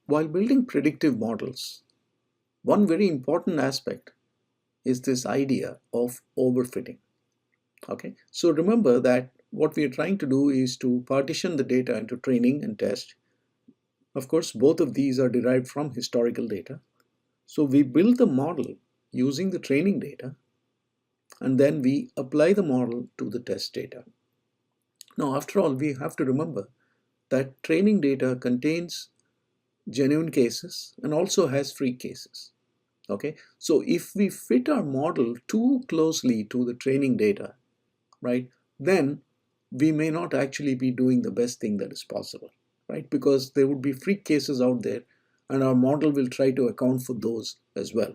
While building predictive models, one very important aspect is this idea of overfitting. Okay, so remember that what we are trying to do is to partition the data into training and test. Of course, both of these are derived from historical data. So we build the model using the training data, and then we apply the model to the test data. Now, after all, we have to remember that training data contains genuine cases and also has freak cases. Okay, so if we fit our model too closely to the training data, right, then we may not actually be doing the best thing that is possible, right? Because there would be freak cases out there and our model will try to account for those as well.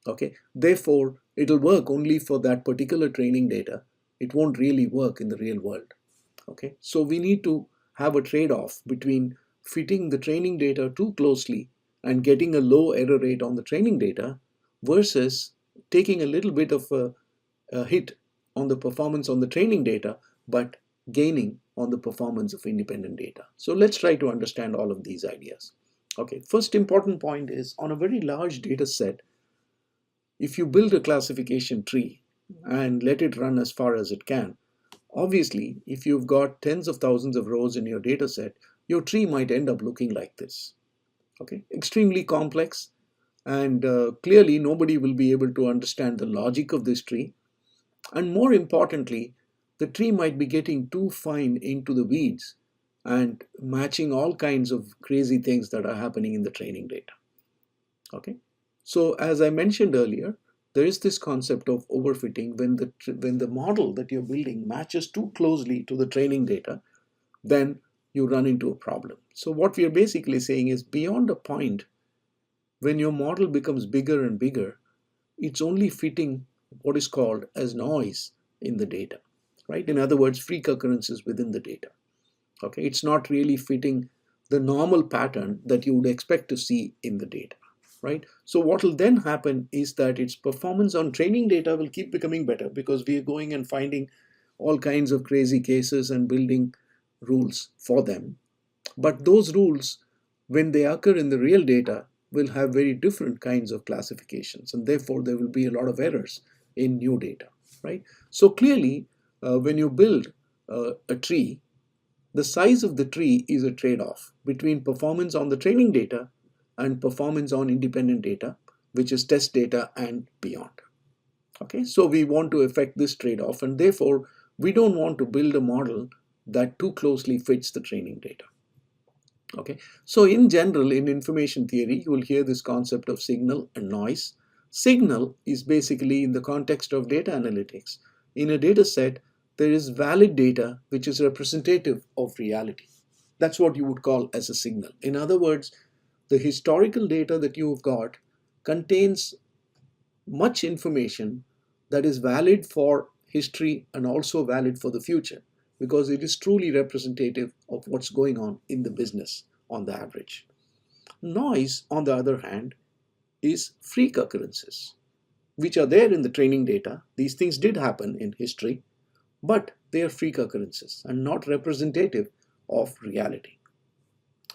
Okay, therefore, it'll work only for that particular training data. It won't really work in the real world. Okay, so we need to have a trade-off between fitting the training data too closely and getting a low error rate on the training data versus taking a little bit of a hit on the performance on the training data but gaining on the performance of independent data. So let's try to understand all of these ideas. Okay, first important point is on a very large data set, if you build a classification tree and let it run as far as it can, obviously, if you've got tens of thousands of rows in your data set, your tree might end up looking like this. Okay, extremely complex, and clearly nobody will be able to understand the logic of this tree. And more importantly, the tree might be getting too fine into the weeds and matching all kinds of crazy things that are happening in the training data. Okay, so as I mentioned earlier, there is this concept of overfitting when the model that you're building matches too closely to the training data, then you run into a problem. So what we are basically saying is beyond a point, when your model becomes bigger and bigger, it's only fitting what is called as noise in the data, right? In other words, freak occurrences within the data. Okay, it's not really fitting the normal pattern that you would expect to see in the data, right? So what will then happen is that its performance on training data will keep becoming better because we are going and finding all kinds of crazy cases and building rules for them. But those rules, when they occur in the real data, will have very different kinds of classifications, and therefore there will be a lot of errors in new data, right? So clearly, when you build a tree, the size of the tree is a trade-off between performance on the training data and performance on independent data, which is test data and beyond. Okay, so we want to affect this trade-off, and therefore we don't want to build a model that too closely fits the training data. Okay, so in general, in information theory, you will hear this concept of signal and noise. Signal is basically in the context of data analytics. In a data set, there is valid data which is representative of reality. That's what you would call as a signal. In other words, the historical data that you've got contains much information that is valid for history and also valid for the future because it is truly representative of what's going on in the business on the average. Noise, on the other hand, is freak occurrences, which are there in the training data. These things did happen in history, but they are freak occurrences and not representative of reality.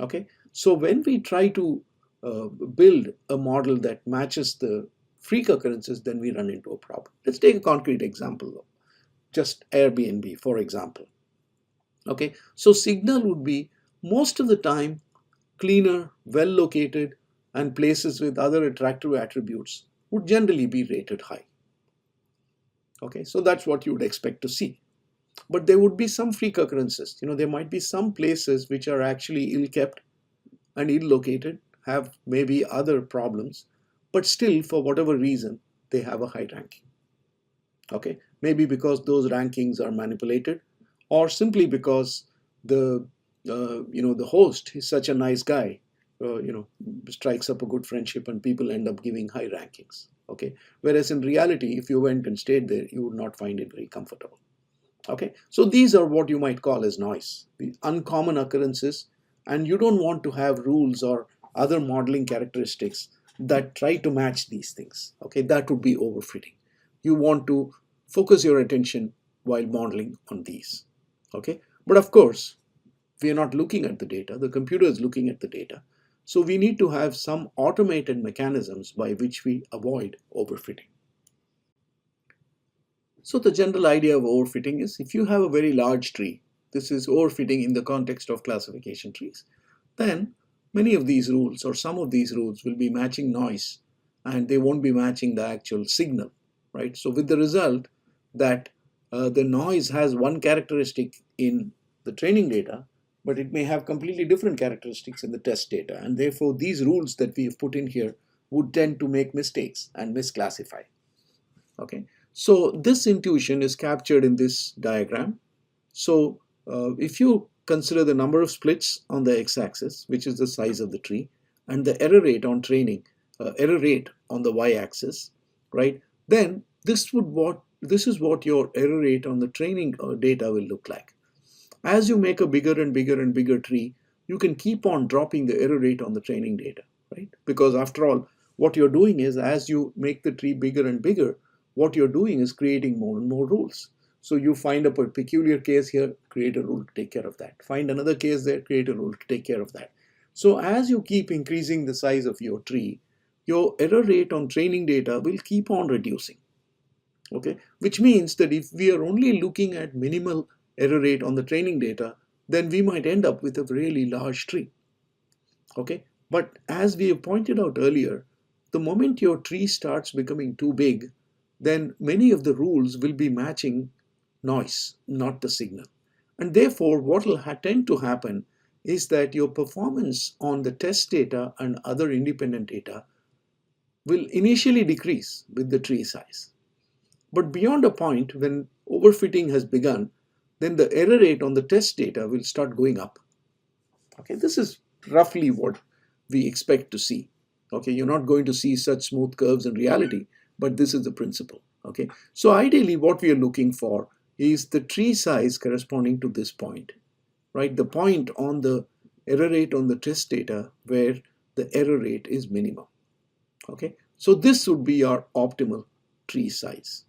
Okay, so when we try to build a model that matches the freak occurrences, then we run into a problem. Let's take a concrete example, just Airbnb, for example. Okay, so signal would be most of the time cleaner, well located, and places with other attractive attributes would generally be rated high. Okay, so that's what you would expect to see. But there would be some freak occurrences. There might be some places which are actually ill kept and ill located, have maybe other problems, but still, for whatever reason, they have a high ranking. Okay, maybe because those rankings are manipulated, or simply because the the host is such a nice guy, strikes up a good friendship and people end up giving high rankings. Okay, whereas in reality, if you went and stayed there, you would not find it very comfortable. Okay, so these are what you might call as noise, the uncommon occurrences, and you don't want to have rules or other modeling characteristics that try to match these things. Okay, that would be overfitting. You want to focus your attention while modeling on these. Okay, but of course, we are not looking at the data. The computer is looking at the data. So we need to have some automated mechanisms by which we avoid overfitting. So the general idea of overfitting is if you have a very large tree, this is overfitting in the context of classification trees, then many of these rules or some of these rules will be matching noise and they won't be matching the actual signal, right? So with the result that the noise has one characteristic in the training data, but it may have completely different characteristics in the test data. And therefore, these rules that we have put in here would tend to make mistakes and misclassify. Okay, so this intuition is captured in this diagram. So if you consider the number of splits on the x-axis, which is the size of the tree, and the error rate on training, error rate on the y-axis, right? Then this is what your error rate on the training data will look like. As you make a bigger and bigger and bigger tree, you can keep on dropping the error rate on the training data, right? Because after all, what you're doing is as you make the tree bigger and bigger, what you're doing is creating more and more rules. So you find a peculiar case here, create a rule to take care of that. Find another case there, create a rule to take care of that. So as you keep increasing the size of your tree, your error rate on training data will keep on reducing. Okay, which means that if we are only looking at minimal error rate on the training data, then we might end up with a really large tree. Okay, but as we have pointed out earlier, the moment your tree starts becoming too big, then many of the rules will be matching noise, not the signal. And therefore, what will tend to happen is that your performance on the test data and other independent data will initially decrease with the tree size. But beyond a point, when overfitting has begun, then the error rate on the test data will start going up. Okay, this is roughly what we expect to see. Okay, you're not going to see such smooth curves in reality, but this is the principle. Okay, so ideally what we are looking for is the tree size corresponding to this point, right? The point on the error rate on the test data where the error rate is minimum. Okay, so this would be our optimal tree size.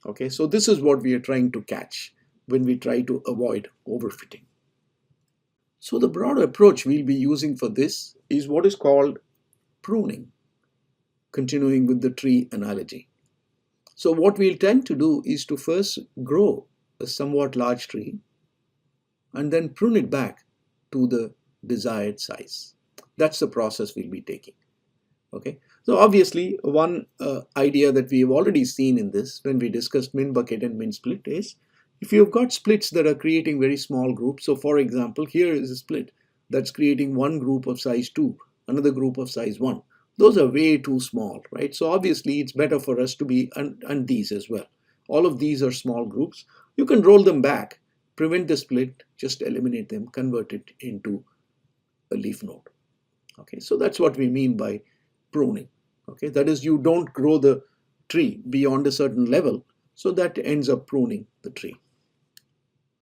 Okay, so this is what we are trying to catch when we try to avoid overfitting. So the broad approach we'll be using for this is what is called pruning, continuing with the tree analogy. So what we'll tend to do is to first grow a somewhat large tree and then prune it back to the desired size. That's the process we'll be taking. Okay, so obviously one idea that we have already seen in this when we discussed min bucket and min split is if you've got splits that are creating very small groups. So for example, here is a split that's creating one group of size 2, another group of size 1. Those are way too small, right? So obviously it's better for us to be, and these as well. All of these are small groups. You can roll them back, prevent the split, just eliminate them, convert it into a leaf node. Okay, so that's what we mean by pruning. Okay, that is, you don't grow the tree beyond a certain level, so that ends up pruning the tree.